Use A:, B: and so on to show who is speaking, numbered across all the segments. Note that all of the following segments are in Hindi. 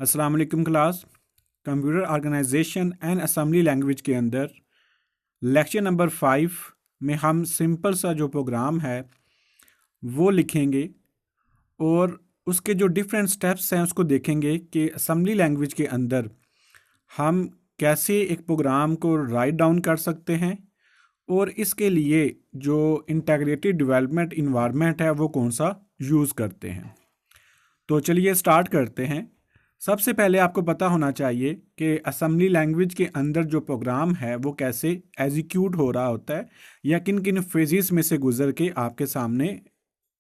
A: अस्सलाम वालेकुम class. Computer organisation and assembly language के अंदर लेक्चर नंबर 5 में हम सिंपल सा जो प्रोग्राम है वो लिखेंगे और उसके जो डिफरेंट स्टेप्स हैं उसको देखेंगे कि असेंबली लैंग्वेज के अंदर हम कैसे एक प्रोग्राम को राइट डाउन कर सकते हैं और इसके लिए जो इंटीग्रेटेड डेवलपमेंट इन्वायरमेंट है वो कौन सा यूज़ करते हैं। तो चलिए स्टार्ट करते हैं। सबसे पहले आपको पता होना चाहिए कि असेंबली लैंग्वेज के अंदर जो प्रोग्राम है वो कैसे एग्जीक्यूट हो रहा होता है या किन किन फेजेस में से गुजर के आपके सामने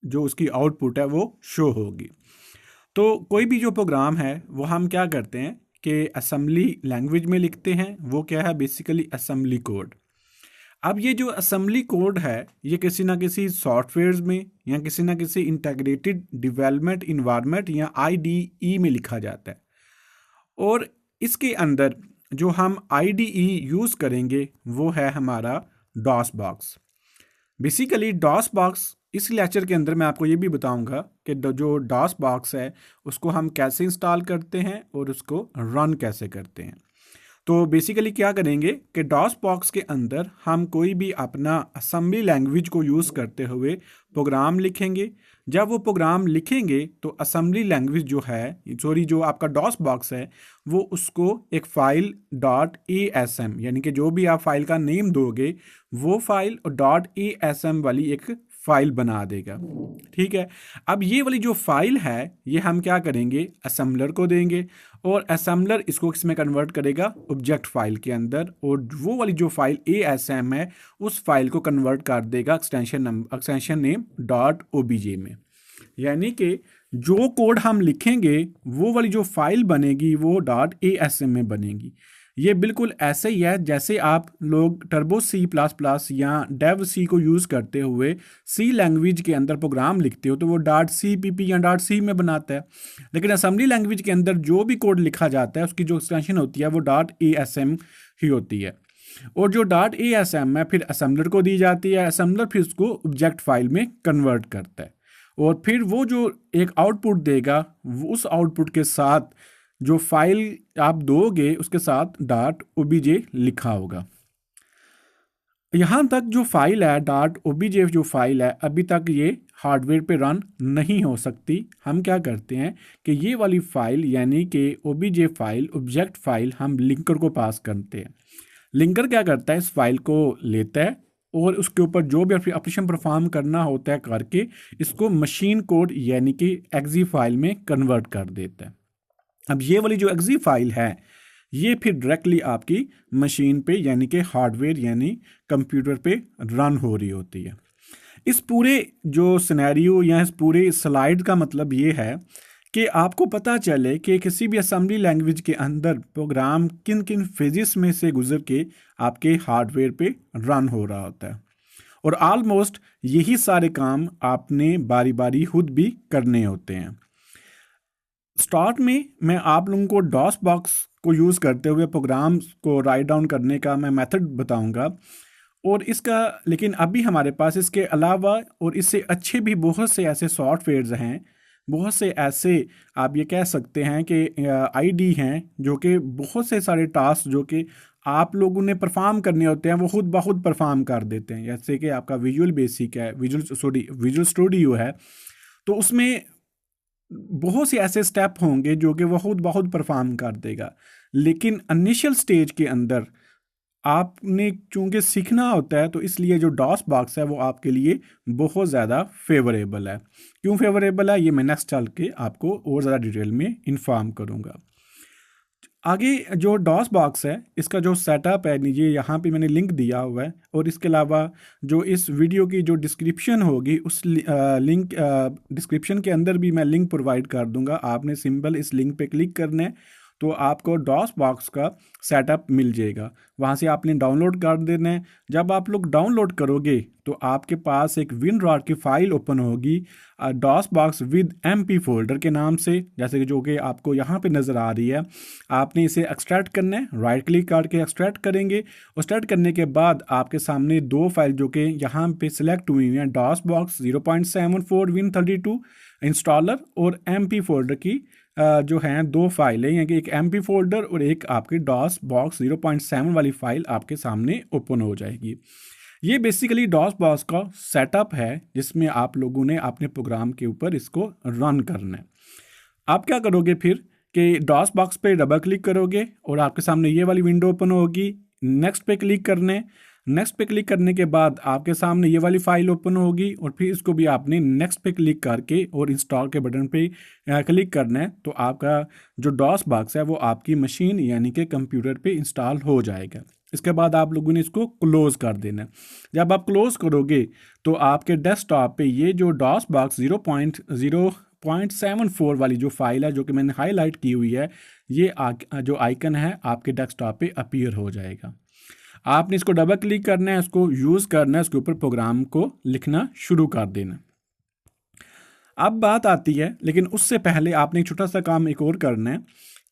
A: जो उसकी आउटपुट है वो शो होगी। तो कोई भी जो प्रोग्राम है वो हम क्या करते हैं कि असेंबली लैंग्वेज में लिखते हैं। वो क्या है, बेसिकली असेंबली कोड। अब ये जो असेंबली कोड है ये किसी ना किसी सॉफ्टवेयर में या किसी ना किसी इंटीग्रेटेड डेवलपमेंट इन्वायरमेंट या आईडीई में लिखा जाता है और इसके अंदर जो हम आईडीई यूज़ करेंगे वो है हमारा DOS box. Basically DOS box इस लेक्चर के अंदर मैं आपको ये भी बताऊंगा कि जो डॉस बॉक्स है उसको हम कैसे इंस्टॉल करते हैं और उसको रन कैसे करते हैं। तो बेसिकली क्या करेंगे कि डॉस बॉक्स के अंदर हम कोई भी अपना असेंबली लैंग्वेज को यूज़ करते हुए प्रोग्राम लिखेंगे। जब वो प्रोग्राम लिखेंगे तो असेंबली लैंग्वेज जो है, सॉरी, जो आपका डॉस बॉक्स है वो उसको एक फ़ाइल .asm यानी कि जो भी आप फाइल का नेम दोगे वो फाइल .asm वाली एक फाइल बना देगा। ठीक है। अब ये वाली जो फाइल है ये हम क्या करेंगे, असेंबलर को देंगे और असेंबलर इसको किसमें कन्वर्ट करेगा, ऑब्जेक्ट फाइल के अंदर, और वो वाली जो फाइल ASM है उस फाइल को कन्वर्ट कर देगा एक्सटेंशन नेम .obj में। यानी कि जो कोड हम लिखेंगे वो वाली जो फाइल बनेगी वो .asm में बनेगी। ये बिल्कुल ऐसे ही है जैसे आप लोग टर्बो C++ या डेव सी को यूज़ करते हुए सी लैंग्वेज के अंदर प्रोग्राम लिखते हो तो वो .cpp या .c में बनाता है। लेकिन असेंबली लैंग्वेज के अंदर जो भी कोड लिखा जाता है उसकी जो एक्सटेंशन होती है वो .asm ही होती है और जो .asm है फिर असेंबलर को दी जाती है। असेंबलर फिर उसको ऑब्जेक्ट फाइल में कन्वर्ट करता है और फिर वो जो एक आउटपुट देगा उस आउटपुट के साथ जो फाइल आप दोगे उसके साथ .obj लिखा होगा। यहाँ तक जो फाइल है .obj जो फाइल है अभी तक ये हार्डवेयर पे रन नहीं हो सकती। हम क्या करते हैं कि ये वाली फाइल यानी कि obj फाइल, ऑब्जेक्ट फाइल, हम लिंकर को पास करते हैं। लिंकर क्या करता है, इस फाइल को लेता है और उसके ऊपर जो भी ऑपरेशन परफॉर्म करना होता है करके इसको मशीन कोड यानी कि एक्जी फाइल में कन्वर्ट कर देता है। अब ये वाली जो एक्जी फाइल है ये फिर डायरेक्टली आपकी मशीन पे यानी कि हार्डवेयर यानी कंप्यूटर पे रन हो रही होती है। इस पूरे जो सिनेरियो या इस पूरे स्लाइड का मतलब ये है कि आपको पता चले कि किसी भी असेंबली लैंग्वेज के अंदर प्रोग्राम किन किन फेजेस में से गुजर के आपके हार्डवेयर पे रन हो रहा होता है और ऑलमोस्ट यही सारे काम आपने बारी बारी खुद भी करने होते हैं। स्टार्ट में मैं आप लोगों को डॉस बॉक्स को यूज़ करते हुए प्रोग्राम्स को राइट डाउन करने का मैं मेथड बताऊंगा और इसका, लेकिन अभी हमारे पास इसके अलावा और इससे अच्छे भी बहुत से ऐसे सॉफ्टवेयर्स हैं, बहुत से ऐसे आप ये कह सकते हैं कि आईडी हैं जो कि बहुत से सारे टास्क जो कि आप लोगों ने परफॉर्म करने होते हैं वो खुद ब खुद परफॉर्म कर देते हैं। जैसे कि आपका विजुअल बेसिक है, विजुअल स्टूडियो है, तो उसमें बहुत से ऐसे स्टेप होंगे जो कि वह खुद ब खुद परफॉर्म कर देगा। लेकिन इनिशियल स्टेज के अंदर आपने चूंकि सीखना होता है तो इसलिए जो डॉस बॉक्स है वो आपके लिए बहुत ज़्यादा फेवरेबल है। क्यों फेवरेबल है ये मैं नेक्स्ट चल के आपको और ज़्यादा डिटेल में इन्फॉर्म करूँगा। आगे जो डॉस बॉक्स है इसका जो सेटअप है ये यहाँ पे मैंने लिंक दिया हुआ है और इसके अलावा जो इस वीडियो की जो डिस्क्रिप्शन होगी उस लिंक डिस्क्रिप्शन के अंदर भी मैं लिंक प्रोवाइड कर दूंगा। आपने सिंपल इस लिंक पे क्लिक करना है तो आपको डॉस बॉक्स का सेटअप मिल जाएगा, वहाँ से आपने डाउनलोड कर देना है। जब आप लोग डाउनलोड करोगे तो आपके पास एक WinRAR की फाइल ओपन होगी DOS box with MP folder के नाम से, जैसे कि जो कि आपको यहाँ पे नज़र आ रही है। आपने इसे एक्सट्रैक्ट करना है, राइट क्लिक करके एक्सट्रैक्ट करेंगे। एक्सट्रैक्ट करने के बाद आपके सामने दो फाइल जो कि यहाँ पे सिलेक्ट हुई हैं, डॉस बॉक्स 0.74 Win32 इंस्टॉलर और MP फोल्डर की जो हैं दो फाइलें, यानी कि एक MP फोल्डर और एक आपकी डॉस बॉक्स 0.7 वाली फाइल आपके सामने ओपन हो जाएगी। ये बेसिकली डॉस बॉक्स का सेटअप है जिसमें आप लोगों ने अपने प्रोग्राम के ऊपर इसको रन करना है। आप क्या करोगे फिर कि डॉस बॉक्स पे डबल क्लिक करोगे और आपके सामने ये वाली विंडो ओपन होगी। नेक्स्ट पे क्लिक करने, नेक्स्ट पे क्लिक करने के बाद आपके सामने ये वाली फाइल ओपन होगी और फिर इसको भी आपने नेक्स्ट पे क्लिक करके और इंस्टॉल के बटन पे क्लिक करना है, तो आपका जो डॉस बॉक्स है वो आपकी मशीन यानी कि कंप्यूटर पे इंस्टॉल हो जाएगा। इसके बाद आप लोगों ने इसको क्लोज कर देना है। जब आप क्लोज करोगे तो आपके डेस्कटॉप पे ये जो डॉस बॉक्स 0.74 वाली जो फाइल है जो कि मैंने हाईलाइट की हुई है, ये जो आइकन है आपके डेस्कटॉप पे अपीयर हो जाएगा। आपने इसको डबल क्लिक करना है, इसको यूज़ करना है, उसके ऊपर प्रोग्राम को लिखना शुरू कर देना। अब बात आती है, लेकिन उससे पहले आपने एक छोटा सा काम एक और करना है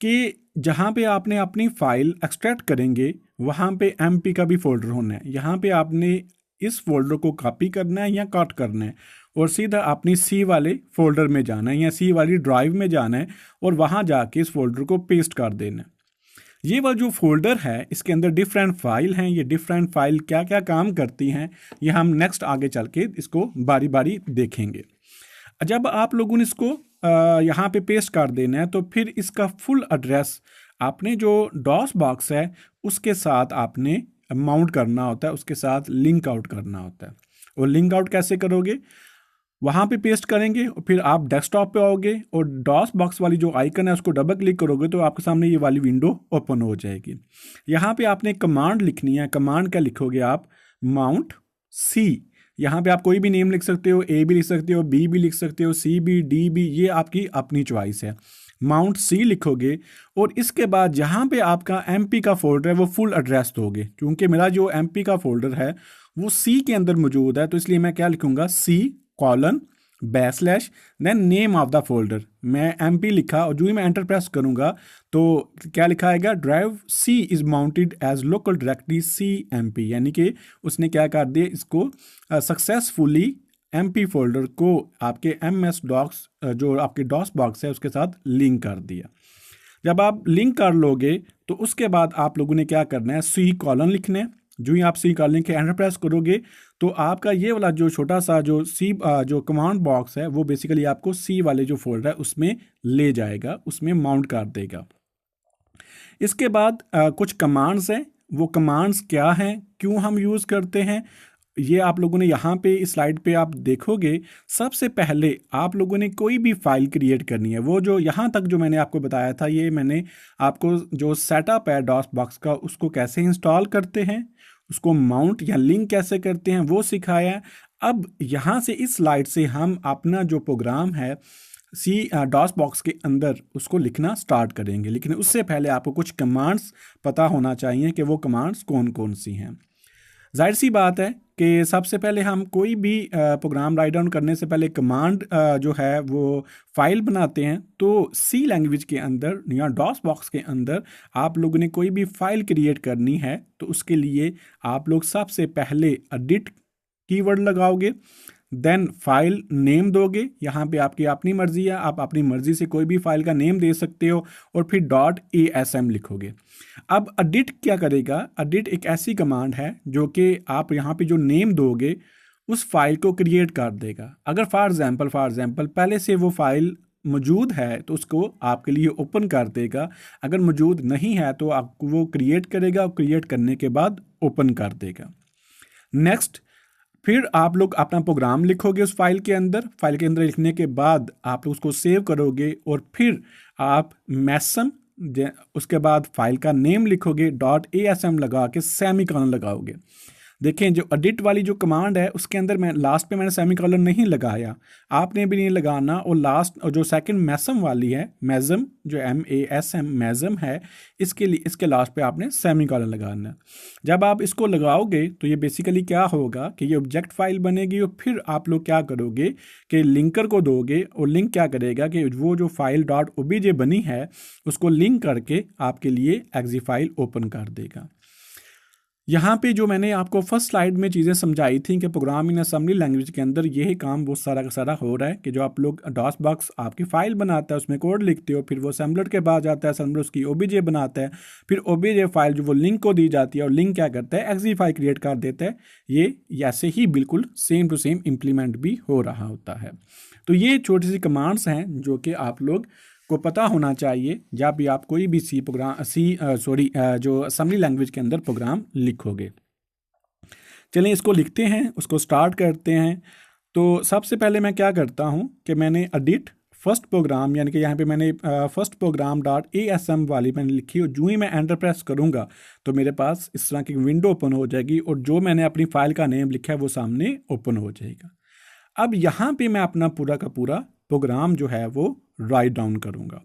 A: कि जहाँ पे आपने अपनी फाइल एक्सट्रैक्ट करेंगे वहाँ पे MP का भी फोल्डर होना है। यहाँ पे आपने इस फोल्डर को कॉपी करना है या कट करना है और सीधा अपनी C वाले फोल्डर में जाना है या C वाली ड्राइव में जाना है और वहाँ जाके इस फोल्डर को पेस्ट कर देना है। ये वाला जो फोल्डर है इसके अंदर डिफरेंट फाइल हैं। ये डिफरेंट फाइल क्या क्या काम करती हैं ये हम नेक्स्ट आगे चल के इसको बारी बारी देखेंगे। जब आप लोगों ने इसको यहाँ पे पेस्ट कर देना है तो फिर इसका फुल एड्रेस आपने जो डॉस बॉक्स है उसके साथ आपने माउंट करना होता है, उसके साथ लिंक आउट करना होता है। और लिंक आउट कैसे करोगे, वहाँ पे पेस्ट करेंगे और फिर आप डेस्कटॉप पे आओगे और डॉस बॉक्स वाली जो आइकन है उसको डबल क्लिक करोगे तो आपके सामने ये वाली विंडो ओपन हो जाएगी। यहाँ पे आपने कमांड लिखनी है। कमांड क्या लिखोगे आप, माउंट C। यहाँ पे आप कोई भी नेम लिख सकते हो, A भी लिख सकते हो, B भी लिख सकते हो, C भी, D भी, ये आपकी अपनी चॉइस है। माउंट C लिखोगे और इसके बाद जहाँ पे आपका MP का फोल्डर है वो फुल एड्रेस दोगे। क्योंकि मेरा जो MP का फोल्डर है वो C के अंदर मौजूद है तो इसलिए मैं क्या लिखूंगा, C:\/ then name of the folder. मैं MP लिखा और जो ही मैं एंटर प्रेस करूंगा तो क्या लिखा आएगा, drive C is mounted as local directory CMP, यानी कि उसने क्या कर दिया, इसको सक्सेसफुली MP फोल्डर को आपके MS डॉक्स जो आपके डॉस बॉक्स है उसके साथ लिंक कर दिया। जब आप लिंक कर लोगे तो उसके बाद आप लोगों ने क्या करना है, C: लिखना है। जो ही आप C लिख के एंटर प्रेस करोगे तो आपका ये वाला जो छोटा सा जो जो कमांड बॉक्स है वो बेसिकली आपको C वाले जो फोल्डर है उसमें ले जाएगा, उसमें माउंट कर देगा। इसके बाद कुछ कमांड्स हैं। वो कमांड्स क्या हैं, क्यों हम यूज़ करते हैं, ये आप लोगों ने यहाँ पे इस स्लाइड पे आप देखोगे। सबसे पहले आप लोगों ने कोई भी फाइल क्रिएट करनी है, वो जो यहाँ तक जो मैंने आपको बताया था, ये मैंने आपको जो सेटअप है डॉस बॉक्स का उसको कैसे इंस्टॉल करते हैं, उसको माउंट या लिंक कैसे करते हैं वो सिखाया है। अब यहाँ से इस स्लाइड से हम अपना जो प्रोग्राम है डॉस बॉक्स के अंदर उसको लिखना स्टार्ट करेंगे। लेकिन उससे पहले आपको कुछ कमांड्स पता होना चाहिए कि वो कमांड्स कौन कौन सी हैं। जाहिर सी बात है कि सबसे पहले हम कोई भी प्रोग्राम राइट डाउन करने से पहले कमांड जो है वो फाइल बनाते हैं। तो C लैंग्वेज के अंदर या डॉस बॉक्स के अंदर आप लोगों ने कोई भी फाइल क्रिएट करनी है तो उसके लिए आप लोग सबसे पहले एडिट कीवर्ड लगाओगे, देन फाइल नेम दोगे। यहाँ पे आपकी अपनी मर्जी है, आप अपनी मर्जी से कोई भी फाइल का नेम दे सकते हो और फिर .asm लिखोगे। अब एडिट क्या करेगा, एडिट एक ऐसी कमांड है जो कि आप यहाँ पे जो नेम दोगे उस फाइल को क्रिएट कर देगा। अगर फॉर एग्जांपल पहले से वो फाइल मौजूद है तो उसको आपके लिए ओपन कर देगा। अगर मौजूद नहीं है तो आपको वो क्रिएट करेगा और क्रिएट करने के बाद ओपन कर देगा। नेक्स्ट, फिर आप लोग अपना प्रोग्राम लिखोगे उस फाइल के अंदर। फाइल के अंदर लिखने के बाद आप उसको सेव करोगे और फिर आप मैसम, उसके बाद फाइल का नेम लिखोगे, .asm लगा के सेमीकोलन लगाओगे। देखें जो एडिट वाली जो कमांड है उसके अंदर मैं लास्ट पे मैंने सेमीकोलन नहीं लगाया, आपने भी नहीं लगाना। और लास्ट और जो सेकंड मैसम वाली है, मैजम जो MASM मैजम है, इसके लिए इसके लास्ट पे आपने सेमीकोलन लगाना। जब आप इसको लगाओगे तो ये बेसिकली क्या होगा कि ये ऑब्जेक्ट फाइल बनेगी और फिर आप लोग क्या करोगे कि लिंकर को दोगे और लिंक क्या करेगा कि वो जो फाइल .obj बनी है उसको लिंक करके आपके लिए एग्जी फाइल ओपन कर देगा। यहाँ पे जो मैंने आपको फर्स्ट स्लाइड में चीज़ें समझाई थी कि प्रोग्राम इन असेंबली लैंग्वेज के अंदर यही काम बहुत सारा का सारा हो रहा है कि जो आप लोग डॉस बॉक्स आपकी फाइल बनाता है, उसमें कोड लिखते हो, फिर वो असेंबलर के पास जाता है, असेंबलर उसकी ओबीजे बनाता है, फिर ओबीजे फाइल जो वो लिंक को दी जाती है और लिंक क्या करता है, एक्सी फाइल क्रिएट कर देता है। ये ऐसे ही बिल्कुल सेम टू सेम इम्प्लीमेंट भी हो रहा होता है। तो ये छोटी सी कमांड्स हैं जो कि आप लोग को पता होना चाहिए जब भी आप कोई भी जो असेंबली लैंग्वेज के अंदर प्रोग्राम लिखोगे। चलिए इसको लिखते हैं, उसको स्टार्ट करते हैं। तो सबसे पहले मैं क्या करता हूँ कि मैंने एडिट फर्स्ट प्रोग्राम, यानी कि यहाँ पे मैंने फर्स्ट प्रोग्राम .asm वाली मैंने लिखी, और जो ही मैं एंटर प्रेस करूँगा तो मेरे पास इस तरह की विंडो ओपन हो जाएगी और जो मैंने अपनी फाइल का नेम लिखा है वो सामने ओपन हो जाएगा। अब यहाँ पे मैं अपना पूरा का पूरा प्रोग्राम जो है वो राइट डाउन करूँगा,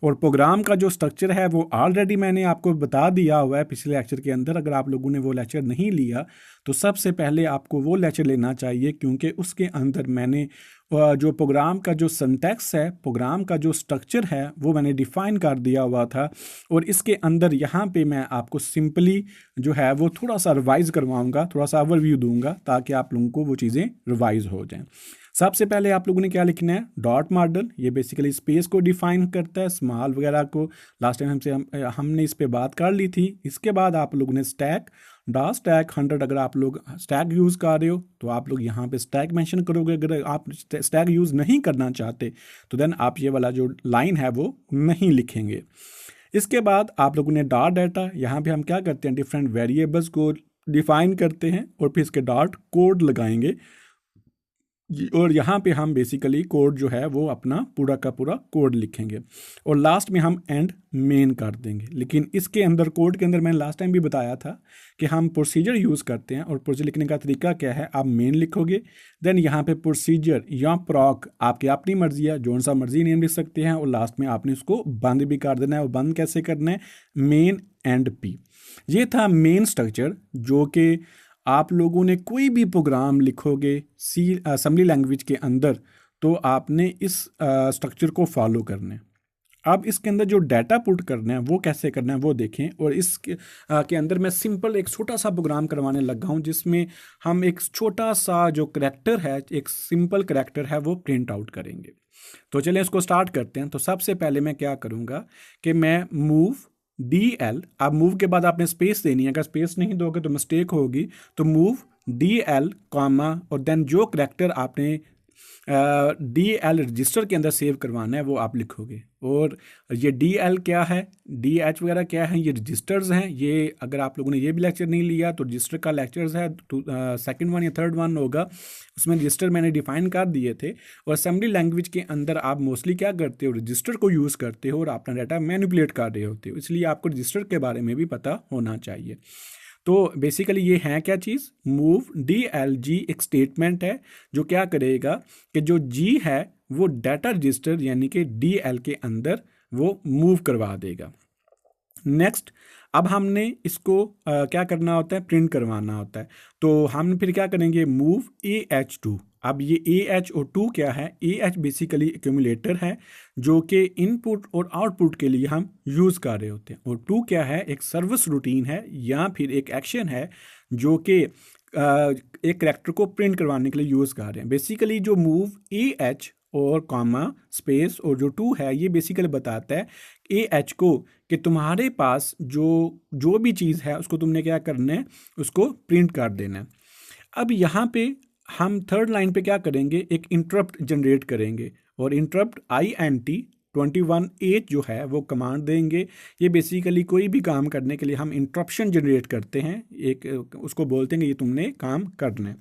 A: और प्रोग्राम का जो स्ट्रक्चर है वो ऑलरेडी मैंने आपको बता दिया हुआ है पिछले लेक्चर के अंदर। अगर आप लोगों ने वो लेक्चर नहीं लिया तो सबसे पहले आपको वो लेक्चर लेना चाहिए, क्योंकि उसके अंदर मैंने जो प्रोग्राम का जो सिंटैक्स है, प्रोग्राम का जो स्ट्रक्चर है वो मैंने डिफ़ाइन कर दिया हुआ था। और इसके अंदर यहाँ पे मैं आपको सिंपली जो है वो थोड़ा सा रिवाइज़ करवाऊँगा, थोड़ा सा ओवरव्यू दूंगा ताकि आप लोगों को वो चीज़ें रिवाइज़ हो जाएँ। सबसे पहले आप लोगों ने क्या लिखना है, डॉट मॉडल, ये बेसिकली स्पेस को डिफाइन करता है, स्मॉल वगैरह को लास्ट टाइम हमने इस पे बात कर ली थी। इसके बाद आप लोगों ने स्टैक डॉट स्टैक 100, अगर आप लोग स्टैक यूज़ कर रहे हो तो आप लोग यहाँ पे स्टैक मेंशन करोगे। अगर आप स्टैक यूज़ नहीं करना चाहते तो देन आप ये वाला जो लाइन है वो नहीं लिखेंगे। इसके बाद आप लोगों ने डॉट डाटा, यहाँ पे हम क्या करते हैं, डिफरेंट वेरिएबल्स को डिफाइन करते हैं और फिर इसके डॉट कोड लगाएंगे, और यहाँ पे हम बेसिकली कोड जो है वो अपना पूरा का पूरा कोड लिखेंगे, और लास्ट में हम एंड मेन कर देंगे। लेकिन इसके अंदर कोड के अंदर मैंने लास्ट टाइम भी बताया था कि हम प्रोसीजर यूज़ करते हैं, और प्रोसीजर लिखने का तरीका क्या है, आप मेन लिखोगे, देन यहाँ पे प्रोसीजर या प्रॉक आपकी अपनी मर्जी है, जो सा मर्जी नेम लिख सकते हैं, और लास्ट में आपने उसको बंद भी कर देना है। और बंद कैसे करना है, मेन एंड पी। ये था मेन स्ट्रक्चर जो कि आप लोगों ने कोई भी प्रोग्राम लिखोगे असेंबली लैंग्वेज के अंदर तो आपने इस स्ट्रक्चर को फॉलो करना है। अब इसके अंदर जो डाटा पुट करना है वो कैसे करना है वो देखें। और इसके के अंदर मैं सिंपल एक छोटा सा प्रोग्राम करवाने लगा हूँ जिसमें हम एक छोटा सा जो करैक्टर है, एक सिंपल करैक्टर है, वो प्रिंट आउट करेंगे। तो चलिए इसको स्टार्ट करते हैं। तो सबसे पहले मैं क्या करूँगा कि मैं मूव DL, अब मूव के बाद आपने स्पेस देनी है, अगर स्पेस नहीं दोगे तो मिस्टेक होगी। तो मूव DL कॉमा और देन जो करैक्टर आपने DL रजिस्टर के अंदर सेव करवाना है वो आप लिखोगे। और ये DL क्या है, DH वगैरह क्या है, ये रजिस्टर्स हैं। ये अगर आप लोगों ने ये भी लेक्चर नहीं लिया तो रजिस्टर का लेक्चर्स है, सेकंड वन या थर्ड वन होगा, उसमें रजिस्टर मैंने डिफाइन कर दिए थे। और असेंबली लैंग्वेज के अंदर आप मोस्टली क्या करते हो, रजिस्टर को यूज़ करते हो और अपना डाटा मैनिपुलेट कर रहे होते हो, इसलिए आपको रजिस्टर के बारे में भी पता होना चाहिए। तो बेसिकली ये है क्या चीज़, मूव DL G एक स्टेटमेंट है जो क्या करेगा कि जो G है वो डाटा रजिस्टर यानी कि DL के अंदर वो मूव करवा देगा। नेक्स्ट, अब हमने इसको क्या करना होता है, प्रिंट करवाना होता है। तो हम फिर क्या करेंगे, मूव AH2। अब ये AH और 2 क्या है, AH बेसिकली एक्यूमुलेटर है जो कि इनपुट और आउटपुट के लिए हम यूज़ कर रहे होते हैं, और 2 क्या है, एक सर्विस रूटीन है या फिर एक एक्शन है जो कि एक करैक्टर को प्रिंट करवाने के लिए यूज़ कर रहे हैं। बेसिकली जो मूव AH और कॉमा स्पेस और जो 2 है ये बेसिकली बताता है AH को कि तुम्हारे पास जो भी चीज़ है उसको तुमने क्या करना है, उसको प्रिंट कर देना है। अब यहाँ पे हम थर्ड लाइन पे क्या करेंगे, एक इंटरप्ट जनरेट करेंगे, और इंटरप्ट INT 21H जो है वो कमांड देंगे। ये बेसिकली कोई भी काम करने के लिए हम इंटरप्शन जनरेट करते हैं, एक उसको बोलते हैं कि ये तुमने काम करना है।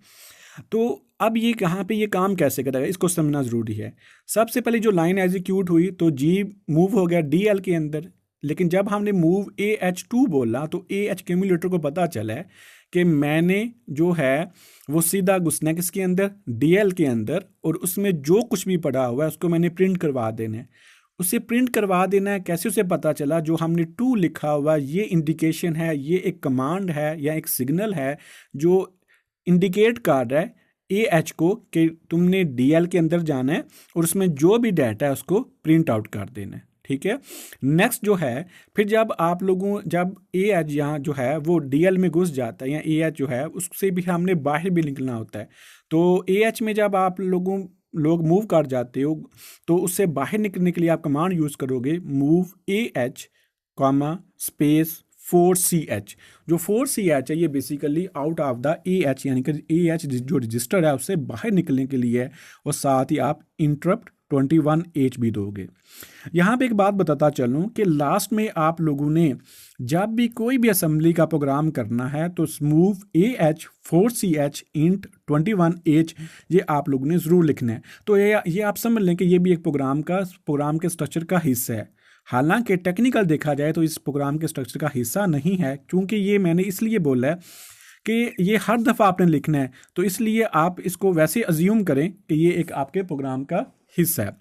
A: तो अब ये कहाँ पे ये काम कैसे करेगा, इसको समझना ज़रूरी है। सबसे पहले जो लाइन एग्जीक्यूट हुई तो G मूव हो गया DL के अंदर, लेकिन जब हमने मूव AH2 बोला तो AH एक्यूमुलेटर को पता चला है कि मैंने जो है वो सीधा घुसना है किसके अंदर, DL के अंदर, और उसमें जो कुछ भी पड़ा हुआ है उसको मैंने प्रिंट करवा देना है। उसे प्रिंट करवा देना है, कैसे उसे पता चला, जो हमने 2 लिखा हुआ ये इंडिकेशन है, ये एक कमांड है या एक सिग्नल है जो इंडिकेट कर रहा है AH को कि तुमने DL के अंदर जाना है और उसमें जो भी डाटा है उसको प्रिंट आउट कर देना है। ठीक है। नेक्स्ट जो है, फिर जब ए एच यहाँ जो है वो डीएल में घुस जाता है, या ए एच जो है उससे भी हमने बाहर भी निकलना होता है। तो ए एच में जब आप लोग मूव कर जाते हो तो उससे बाहर निकलने के लिए आप कमांड यूज़ करोगे move A H comma space 4CH। जो 4CH है ये basically out of the A H, यानी कि ए एच जो रजिस्टर है उससे बाहर निकलने के लिए है, और साथ ही आप इंटरप्ट 21H भी दोगे। यहाँ पे एक बात बताता चलूँ कि लास्ट में आप लोगों ने जब भी कोई भी असेंबली का प्रोग्राम करना है तो move AH 4CH int 21H ये आप लोगों ने ज़रूर लिखना है। तो ये आप समझ लें कि ये भी एक प्रोग्राम के स्ट्रक्चर का हिस्सा है। हालांकि टेक्निकल देखा जाए तो इस प्रोग्राम के स्ट्रक्चर का हिस्सा नहीं है, क्योंकि ये मैंने इसलिए बोला है कि ये हर दफ़ा आपने लिखना है, तो इसलिए आप इसको वैसे अज्यूम करें कि ये एक आपके प्रोग्राम का हिस्सा है।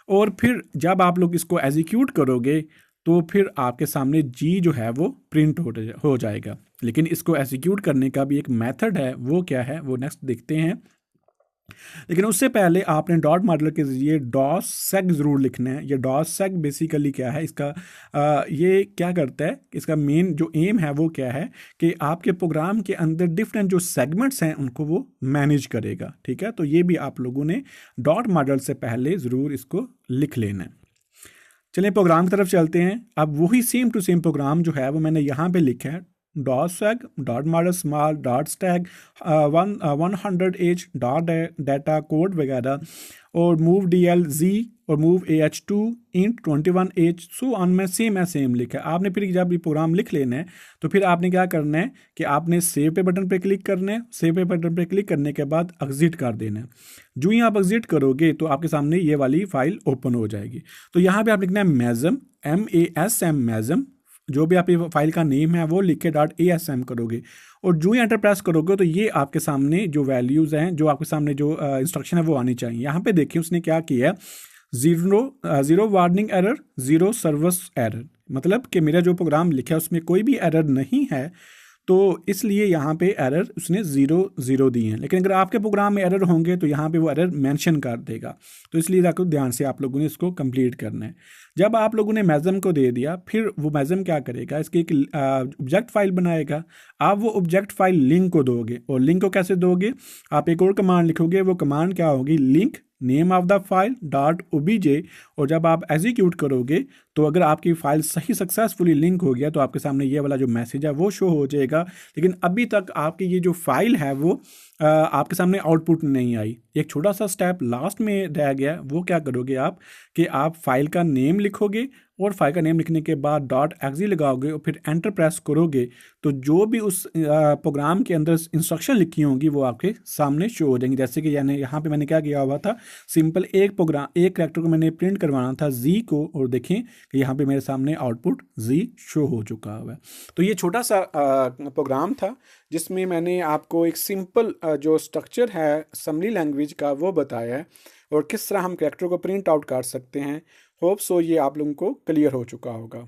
A: और फिर जब आप लोग इसको एग्जीक्यूट करोगे तो फिर आपके सामने जी जो है वो प्रिंट हो जाएगा। लेकिन इसको एग्जीक्यूट करने का भी एक मेथड है, वो क्या है वो नेक्स्ट देखते हैं। लेकिन उससे पहले आपने डॉट मॉडल के जरिए डॉस सेग ज़रूर लिखना है। ये डॉस सेग बेसिकली क्या है, ये क्या करता है, इसका मेन जो एम है वो क्या है कि आपके प्रोग्राम के अंदर डिफरेंट जो सेगमेंट्स हैं उनको वो मैनेज करेगा। ठीक है, तो ये भी आप लोगों ने डॉट मॉडल से पहले ज़रूर इसको लिख लेना है। चलिए प्रोग्राम की तरफ चलते हैं। अब वही सेम टू सेम प्रोग्राम जो है वो मैंने यहाँ पे लिखा है, dot सेग dot model small dot Stag 100H dot data code वगैरह, और मूव DLZ और move AH2 int 21H so on में सेम लिखा है। आपने फिर जब ये प्रोग्राम लिख लेना है तो फिर आपने क्या करना है कि आपने सेव पे बटन पे क्लिक करना है। सेव पे बटन पे क्लिक करने के बाद एग्जिट कर देना है। जो ही आप एग्जिट करोगे तो आपके सामने ये वाली फाइल ओपन हो जाएगी। तो यहाँ पे आप लिखना है मैज़म MASM मैज़म, जो भी आपकी फाइल का नेम है वो लिख के .asm करोगे, और जो ही एंटर प्रेस करोगे तो ये आपके सामने जो वैल्यूज़ हैं, जो आपके सामने जो इंस्ट्रक्शन है वो आनी चाहिए। यहाँ पे देखिए उसने क्या किया है, zero warning error, zero service error, मतलब कि मेरा जो प्रोग्राम लिखा है उसमें कोई भी एरर नहीं है, तो इसलिए यहाँ पे एरर उसने 0 दिए हैं। लेकिन अगर आपके प्रोग्राम में एरर होंगे तो यहाँ पे वो एरर मेंशन कर देगा। तो इसलिए ध्यान से आप लोगों ने इसको कंप्लीट करना है। जब आप लोगों ने मैज़म को दे दिया, फिर वो मैज़म क्या करेगा, इसकी एक ऑब्जेक्ट फाइल बनाएगा। आप वो ऑब्जेक्ट फाइल लिंक को दोगे, और लिंक को कैसे दोगे, आप एक और कमांड लिखोगे। वो कमांड क्या होगी, link name of the file .obj, और जब आप एग्जीक्यूट करोगे तो अगर आपकी फाइल सही सक्सेसफुली लिंक हो गया तो आपके सामने ये वाला जो मैसेज है वो शो हो जाएगा। लेकिन अभी तक आपकी ये जो फाइल है वो आपके सामने आउटपुट नहीं आई। एक छोटा सा स्टेप लास्ट में रह गया, वो क्या करोगे आप कि आप फाइल का नेम लिखोगे, और फाइल का नेम लिखने के बाद .exe लगाओगे और फिर एंटर प्रेस करोगे, तो जो भी उस प्रोग्राम के अंदर इंस्ट्रक्शन लिखी होंगी वो आपके सामने शो हो जाएंगी। जैसे कि यानी यहाँ पे मैंने क्या किया हुआ था, सिंपल एक कैरेक्टर को मैंने प्रिंट करवाना था जी को, और देखें कि यहाँ पे मेरे सामने आउटपुट जी शो हो चुका हुआ है। तो ये छोटा सा प्रोग्राम था जिसमें मैंने आपको एक सिंपल जो स्ट्रक्चर है असेंबली लैंग्वेज का वो बताया है, और किस तरह हम कैरेक्टर को प्रिंट आउट कर सकते हैं। होप सो ये आप लोगों को क्लियर हो चुका होगा।